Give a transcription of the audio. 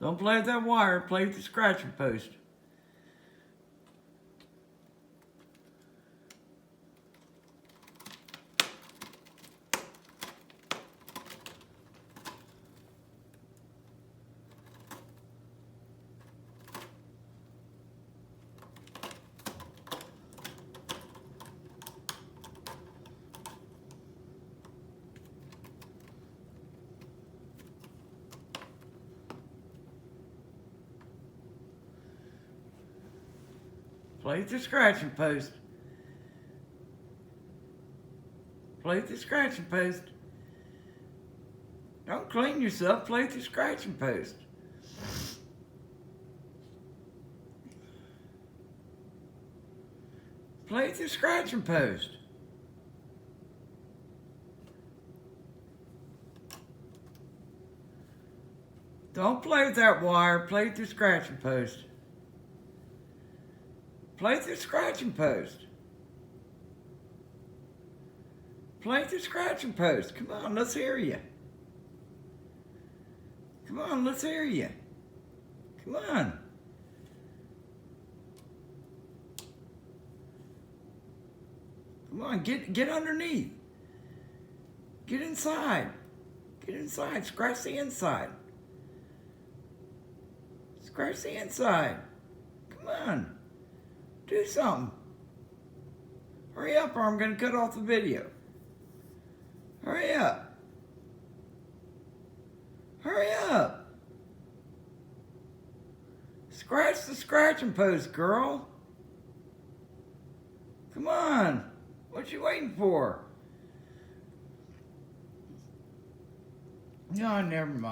Don't play with that wire. Play with the scratching post. Play with the scratching post. Play with the scratching post. Don't clean yourself. Play with the scratching post. Play with the scratching post. Don't play with that wire. Play with the scratching post. Play with the scratching post. Play with the scratching post. Come on, let's hear you. Come on, let's hear you. Come on. Come on, get underneath. Get inside. Get inside. Scratch the inside. Scratch the inside. Come on. Do something. Hurry up or I'm going to cut off the video. Hurry up. Hurry up. Scratch the scratching post, girl. Come on. What you waiting for? No, never mind.